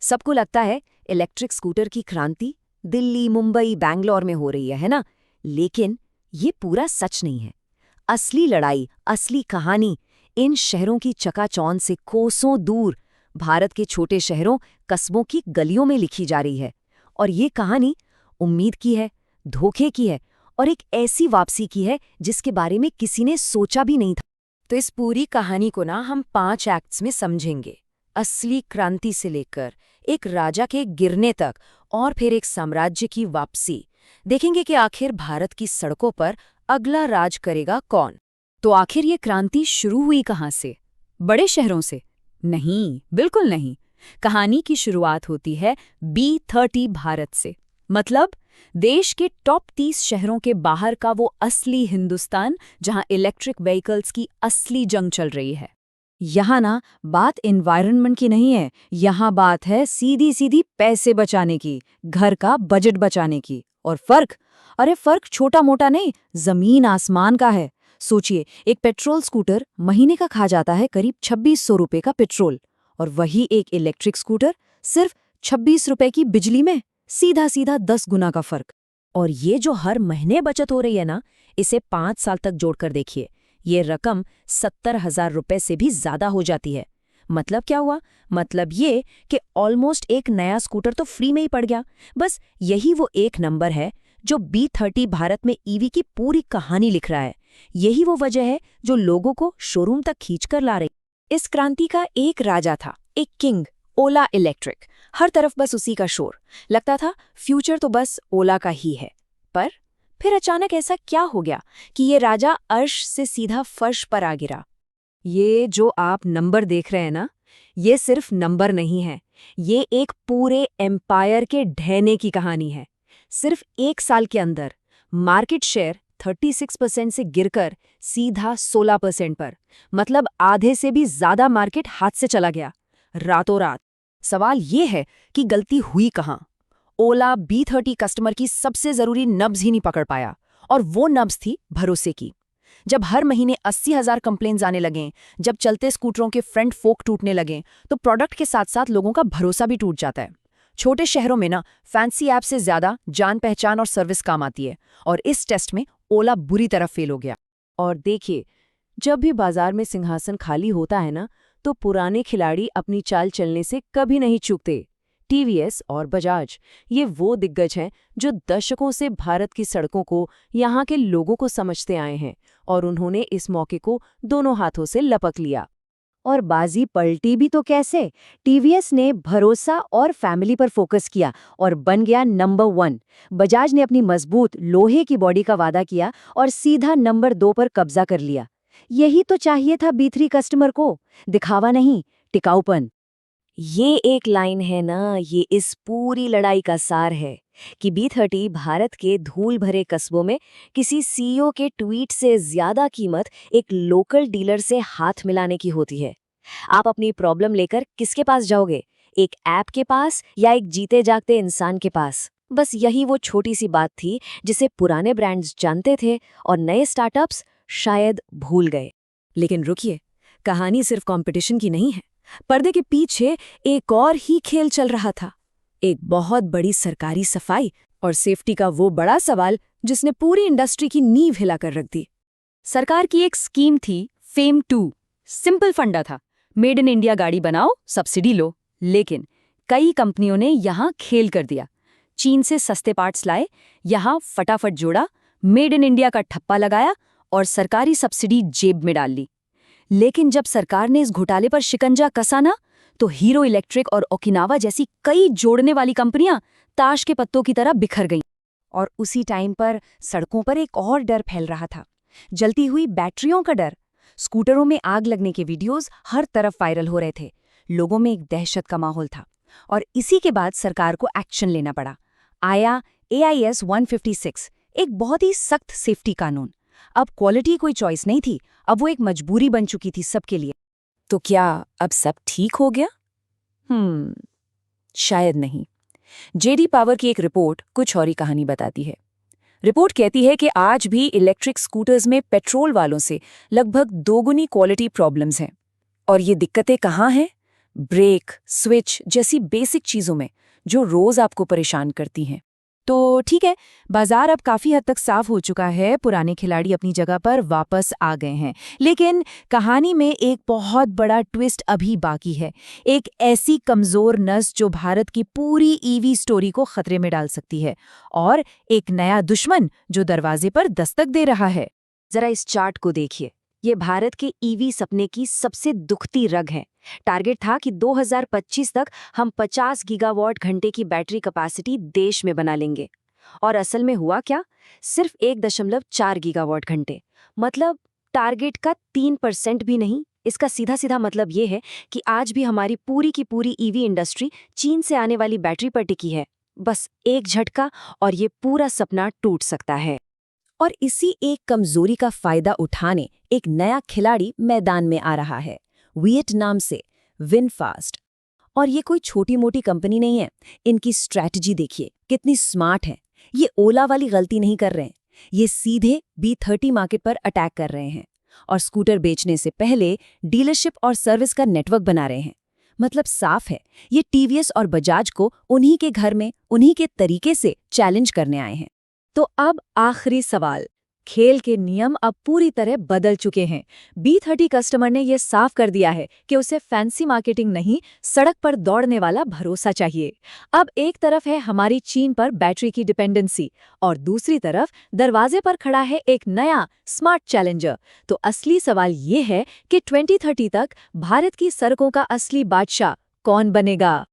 सबको लगता है इलेक्ट्रिक स्कूटर की क्रांति दिल्ली, मुंबई, बैंगलोर में हो रही है ना? लेकिन ये पूरा सच नहीं है। असली लड़ाई, असली कहानी इन शहरों की चकाचौंध से कोसों दूर भारत के छोटे शहरों, कस्बों की गलियों में लिखी जा रही है। और ये कहानी उम्मीद की है, धोखे की है और एक ऐसी वापसी की है जिसके बारे में किसी ने सोचा भी नहीं था। तो इस पूरी कहानी को ना हम 5 एक्ट्स में समझेंगे। असली क्रांति से लेकर एक राजा के गिरने तक और फिर एक साम्राज्य की वापसी। देखेंगे कि आखिर भारत की सड़कों पर अगला राज करेगा कौन। तो आखिर ये क्रांति शुरू हुई कहाँ से? बड़े शहरों से? नहीं, बिल्कुल नहीं। कहानी की शुरुआत होती है B30 भारत से। मतलब देश के टॉप 30 शहरों के बाहर का वो असली हिंदुस्तान जहां इलेक्ट्रिक व्हीकल्स की असली जंग चल रही है। यहाँ ना बात एनवायरनमेंट की नहीं है, यहाँ बात है सीधी सीधी पैसे बचाने की, घर का बजट बचाने की। और फर्क छोटा मोटा नहीं, जमीन आसमान का है। सोचिए, एक पेट्रोल स्कूटर महीने का खा जाता है करीब 2600 रुपए का पेट्रोल, और वही एक इलेक्ट्रिक स्कूटर सिर्फ 26 रुपए की बिजली में। सीधा सीधा 10 गुना का फर्क। और ये जो हर महीने बचत हो रही है ना, इसे 5 साल तक जोड़कर देखिए, ये रकम 70,000 रुपए से भी ज्यादा हो जाती है। मतलब क्या हुआ? मतलब ये कि ऑलमोस्ट एक नया स्कूटर तो फ्री में ही पड़ गया। बस यही वो एक नंबर है जो B30 भारत में ईवी की पूरी कहानी लिख रहा है। यही वो वजह है जो लोगों को शोरूम तक खींचकर ला रही। इस क्रांति का एक राजा था, एक किंग, ओला इलेक्ट्रिक। हर तरफ बस उसी का शोर। लगता था फ्यूचर तो बस ओला का ही है। पर फिर अचानक ऐसा क्या हो गया कि ये राजा अर्श से सीधा फर्श पर आ गिरा। ये जो आप नंबर देख रहे हैं ना, ये सिर्फ नंबर नहीं है, ये एक पूरे एम्पायर के ढहने की कहानी है। सिर्फ 1 साल के अंदर मार्केट शेयर 36% से गिरकर सीधा 16% पर, मतलब आधे से भी ज्यादा मार्केट हाथ से चला गया रातों रात। सवाल ये है कि गलती हुई कहाँ? ओला B30 कस्टमर की सबसे जरूरी नब्ज ही नहीं पकड़ पाया, और वो नब्ज थी भरोसे की। जब हर महीने 80,000 कंप्लेंट्स आने लगे, जब चलते स्कूटरों के फ्रंट फोक टूटने लगे, तो प्रोडक्ट के साथ साथ लोगों का भरोसा भी टूट जाता है। छोटे शहरों में ना फैंसी ऐप से ज्यादा जान पहचान और सर्विस काम आती है, और इस टेस्ट में ओला बुरी तरह फेल हो गया। और देखिए, जब भी बाजार में सिंहासन खाली होता है ना, तो पुराने खिलाड़ी अपनी चाल चलने से कभी नहीं चूकते। टीवीएस और बजाज, ये वो दिग्गज हैं जो दशकों से भारत की सड़कों को, यहाँ के लोगों को समझते आए हैं, और उन्होंने इस मौके को दोनों हाथों से लपक लिया। और बाजी पलटी भी तो कैसे? टीवीएस ने भरोसा और फैमिली पर फोकस किया और बन गया नंबर 1। बजाज ने अपनी मजबूत लोहे की बॉडी का वादा किया और सीधा नंबर 2 पर कब्जा कर लिया। यही तो चाहिए था B3 कस्टमर को, दिखावा नहीं, टिकाऊपन। ये एक लाइन है ना, ये इस पूरी लड़ाई का सार है कि B30 भारत के धूल भरे कस्बों में किसी सीईओ के ट्वीट से ज्यादा कीमत एक लोकल डीलर से हाथ मिलाने की होती है। आप अपनी प्रॉब्लम लेकर किसके पास जाओगे? एक ऐप के पास या एक जीते जागते इंसान के पास? बस यही वो छोटी सी बात थी जिसे पुराने ब्रांड्स जानते थे और नए स्टार्टअप्स शायद भूल गए। लेकिन रुकिए, कहानी सिर्फ कंपटीशन की नहीं है। पर्दे के पीछे एक और ही खेल चल रहा था, एक बहुत बड़ी सरकारी सफाई और सेफ्टी का वो बड़ा सवाल जिसने पूरी इंडस्ट्री की नींव हिलाकर रख दी। सरकार की एक स्कीम थी फेम 2। सिंपल फंडा था, मेड इन इंडिया गाड़ी बनाओ, सब्सिडी लो। लेकिन कई कंपनियों ने यहां खेल कर दिया। चीन से सस्ते पार्ट्स लाए, यहां फटाफट जोड़ा, मेड इन इंडिया का ठप्पा लगाया और सरकारी सब्सिडी जेब में डाल ली। लेकिन जब सरकार ने इस घोटाले पर शिकंजा कसा ना, तो हीरो इलेक्ट्रिक और ओकिनावा जैसी कई जोड़ने वाली कंपनियां ताश के पत्तों की तरह बिखर गईं। और उसी टाइम पर सड़कों पर एक और डर फैल रहा था, जलती हुई बैटरियों का डर। स्कूटरों में आग लगने के वीडियोस हर तरफ वायरल हो रहे थे। लोगों में एक दहशत का माहौल था, और इसी के बाद सरकार को एक्शन लेना पड़ा। आया AIS 156, एक बहुत ही सख्त सेफ्टी कानून। अब क्वालिटी कोई चॉइस नहीं थी, अब वो एक मजबूरी बन चुकी थी सबके लिए। तो क्या अब सब ठीक हो गया? शायद नहीं। जेडी पावर की एक रिपोर्ट कुछ और ही कहानी बताती है। रिपोर्ट कहती है कि आज भी इलेक्ट्रिक स्कूटर्स में पेट्रोल वालों से लगभग दोगुनी क्वालिटी प्रॉब्लम्स हैं। और ये दिक्कतें कहाँ हैं? ब्रेक, स्विच जैसी बेसिक चीज़ों में, जो रोज़ आपको परेशान करती हैं। तो ठीक है, बाजार अब काफ़ी हद तक साफ हो चुका है, पुराने खिलाड़ी अपनी जगह पर वापस आ गए हैं। लेकिन कहानी में एक बहुत बड़ा ट्विस्ट अभी बाकी है। एक ऐसी कमज़ोर नस जो भारत की पूरी ईवी स्टोरी को खतरे में डाल सकती है, और एक नया दुश्मन जो दरवाजे पर दस्तक दे रहा है। जरा इस चार्ट को देखिए। ये भारत के ईवी सपने की सबसे दुखती रग है। टारगेट था कि 2025 तक हम 50 गीगावाट घंटे की बैटरी कैपेसिटी देश में बना लेंगे। और असल में हुआ क्या? सिर्फ 1.4 गीगावाट घंटे। मतलब टारगेट का 3% भी नहीं। इसका सीधा सीधा मतलब ये है कि आज भी हमारी पूरी की पूरी ईवी इंडस्ट्री चीन से आने वाली बैटरी पर टिकी है। बस एक झटका और ये पूरा सपना टूट सकता है। और इसी एक कमजोरी का फायदा उठाने एक नया खिलाड़ी मैदान में आ रहा है, वियतनाम से विनफास्ट। और ये कोई छोटी मोटी कंपनी नहीं है। इनकी स्ट्रैटेजी देखिए कितनी स्मार्ट है। ये ओला वाली गलती नहीं कर रहे हैं। ये सीधे B30 मार्केट पर अटैक कर रहे हैं और स्कूटर बेचने से पहले डीलरशिप और सर्विस का नेटवर्क बना रहे हैं। मतलब साफ है, ये टीवीएस और बजाज को उन्हीं के घर में उन्हीं के तरीके से चैलेंज करने आए हैं। तो अब आखिरी सवाल। खेल के नियम अब पूरी तरह बदल चुके हैं। B30 कस्टमर ने यह साफ कर दिया है कि उसे फैंसी मार्केटिंग नहीं, सड़क पर दौड़ने वाला भरोसा चाहिए। अब एक तरफ है हमारी चीन पर बैटरी की डिपेंडेंसी और दूसरी तरफ दरवाजे पर खड़ा है एक नया स्मार्ट चैलेंजर। तो असली सवाल ये है कि 2030 तक भारत की सड़कों का असली बादशाह कौन बनेगा?